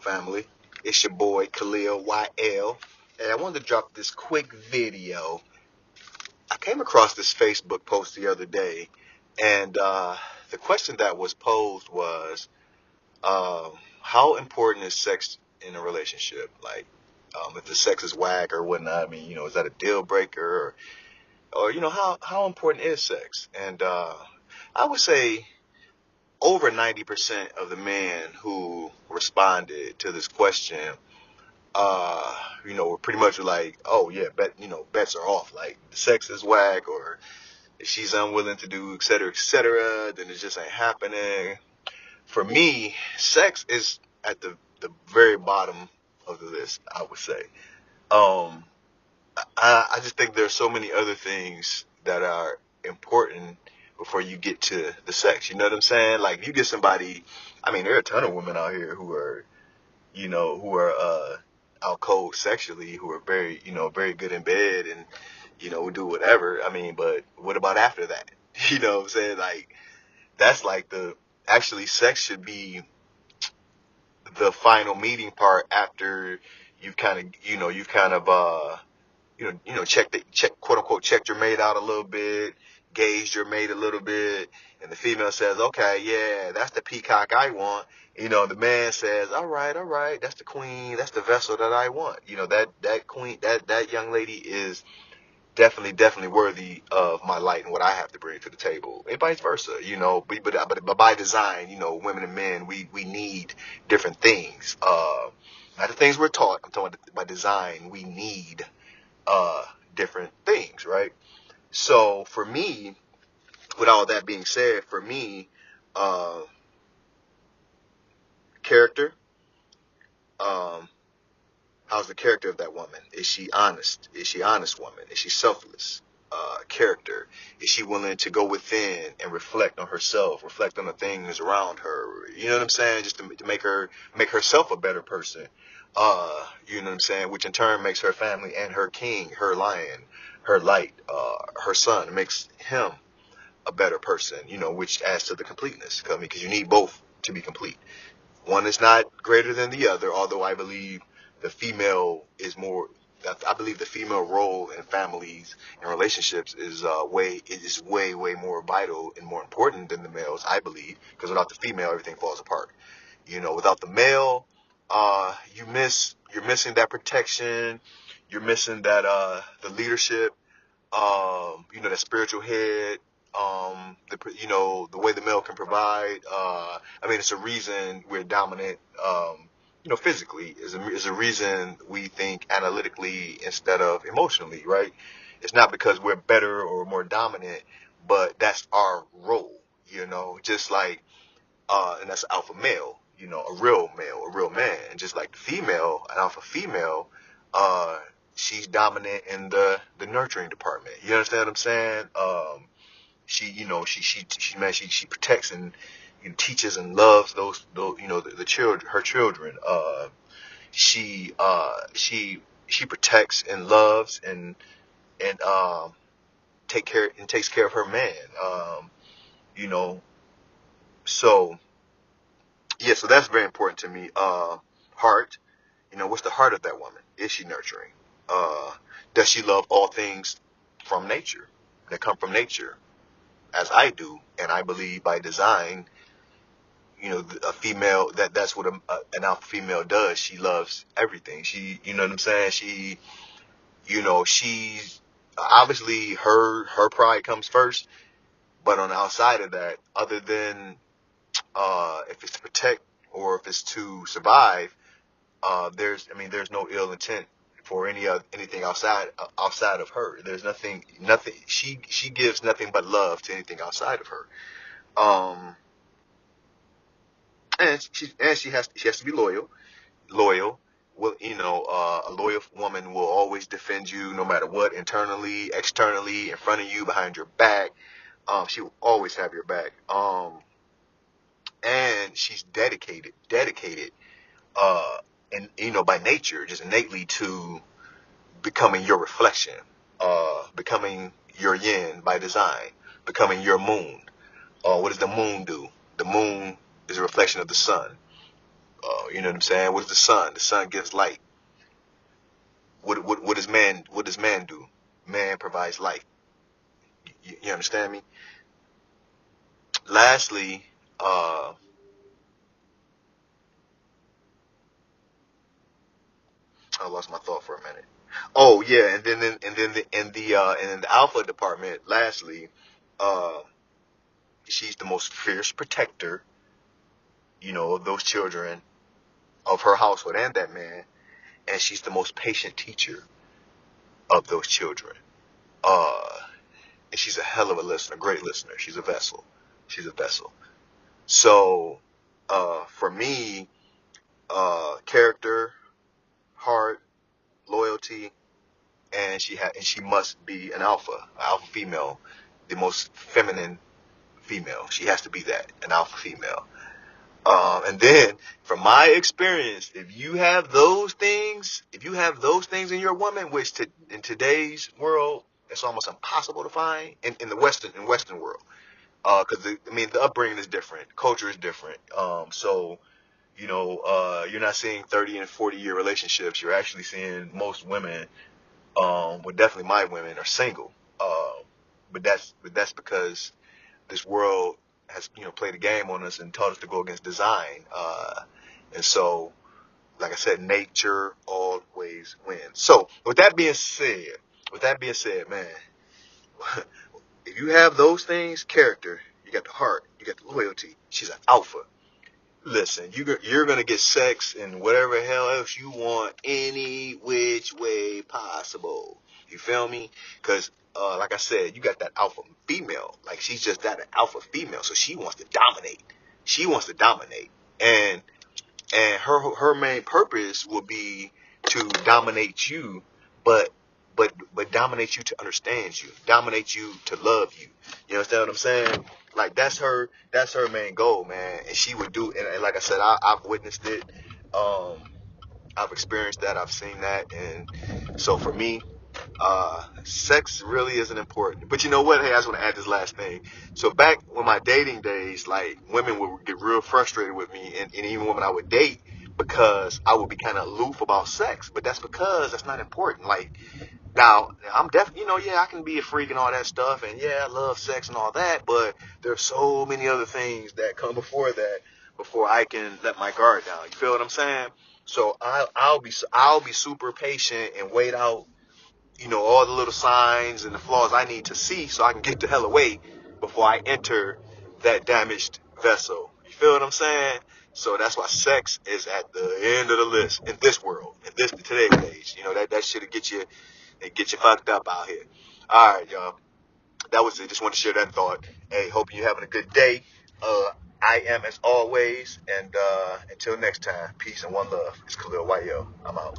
family? It's your boy Khalil YL, and I wanted to drop this quick video. I came across this Facebook post the other day, and the question that was posed was, how important is sex in a relationship? Like, if the sex is whack or whatnot, I mean, is that a deal breaker? Or how important is sex? And I would say over 90% of the men who responded to this question, were pretty much like, oh yeah, bets are off. Like the sex is whack, or if she's unwilling to do, et cetera, then it just ain't happening. For me, sex is at the very bottom of the list, I would say. Um, I just think there's so many other things that are important before you get to the sex. You know what I'm saying? Like you get somebody, I mean, there are a ton of women out here who are out cold sexually, who are very, very good in bed and, will do whatever. I mean, but what about after that? You know what I'm saying? Like that's like actually sex should be the final meeting part after you've kind of check quote unquote checked your mate out a little bit, gauged your mate a little bit, and the female says, okay, yeah, that's the peacock I want. The man says, all right, that's the queen, that's the vessel that I want. That queen, that young lady is definitely worthy of my light and what I have to bring to the table, and vice versa. But by design, women and men, we need different things. Not the things we're taught. I'm talking about by design, we need uh different things, right? So for me, with all that being said, for me, uh character, um how's the character of that woman? Is she honest? Is she honest woman? Is she selfless? Character. Is she willing to go within and reflect on herself, reflect on the things around her? You know what I'm saying? Just to make herself a better person. You know what I'm saying? Which in turn makes her family and her king, her lion, her light, her son, makes him a better person. Which adds to the completeness. Because you need both to be complete. One is not greater than the other, although I believe the female is more. I believe the female role in families and relationships is way more vital and more important than the males. I believe because without the female, everything falls apart. Without the male, you're missing that protection. You're missing that the leadership. That spiritual head, the way the male can provide. I mean, it's a reason we're dominant. Physically is a reason we think analytically instead of emotionally, right? It's not because we're better or more dominant, but that's our role. Just like, and that's alpha male. A real male, a real man. Just like the female, an alpha female. Uh, she's dominant in the nurturing department. You understand what I'm saying? She protects and teaches and loves those the children, her children. She protects and loves and takes care of her man. You know, so yeah, so that's very important to me. Heart. What's the heart of that woman? Is she nurturing? Uh, does she love all things from nature that come from nature, as I do, and I believe by design, a female that's what an alpha female does. She loves everything. You know what I'm saying? She's obviously her pride comes first, but on the outside of that, other than if it's to protect or if it's to survive, there's no ill intent for anything outside of her. There's nothing. She gives nothing but love to anything outside of her. Um, and she has to be loyal. Will a loyal woman will always defend you no matter what, internally, externally, in front of you, behind your back. She will always have your back. And she's dedicated, uh, and by nature, just innately to becoming your reflection, becoming your yin by design, becoming your moon. What does the moon do? The moon is a reflection of the sun. You know what I'm saying? What is the sun? The sun gives light. What does man? What does man do? Man provides light. You understand me? Lastly, I lost my thought for a minute. Oh yeah, and then the alpha department. Lastly, uh, she's the most fierce protector, of those children, of her household and that man, and she's the most patient teacher of those children. Uh, and she's a hell of a listener, great listener. She's a vessel. She's a vessel. So, for me, character, heart, loyalty, and she must be an alpha female, the most feminine female. She has to be that, an alpha female. And then, from my experience, if you have those things in your woman, which in today's world, it's almost impossible to find in the Western world. Because the upbringing is different, culture is different. So you're not seeing 30 and 40-year relationships. You're actually seeing most women, well, definitely my women are single. But that's because this world has played a game on us and taught us to go against design. And so, like I said, nature always wins. So with that being said, man, if you have those things, character, you got the heart, you got the loyalty. She's an alpha. Listen, you're gonna get sex and whatever hell else you want, any which way possible. You feel me? Because, like I said, you got that alpha female. Like, she's just that, an alpha female, so she wants to dominate. She wants to dominate, and her main purpose will be to dominate you, but but dominate you to understand you, dominate you to love you. You understand what I'm saying? Like, that's her main goal, man. And she would do, and like I said, I've witnessed it. Um, I've experienced that. I've seen that, and so for me, sex really isn't important. But you know what? Hey, I just want to add this last thing. So back when my dating days, like, women would get real frustrated with me, and even women I would date, because I would be kind of aloof about sex. But that's because that's not important. Like, now, I'm definitely, yeah, I can be a freak and all that stuff, and yeah, I love sex and all that, but there's so many other things that come before that, before I can let my guard down. You feel what I'm saying? So I'll be super patient and wait out, all the little signs and the flaws I need to see, so I can get the hell away before I enter that damaged vessel. You feel what I'm saying? So that's why sex is at the end of the list in this world, in this today's age. That shit'll get you fucked up out here. All right, y'all. That was it. Just want to share that thought. Hey, hope you're having a good day. I am, as always, and until next time, peace and one love. It's Khalil YL. I'm out.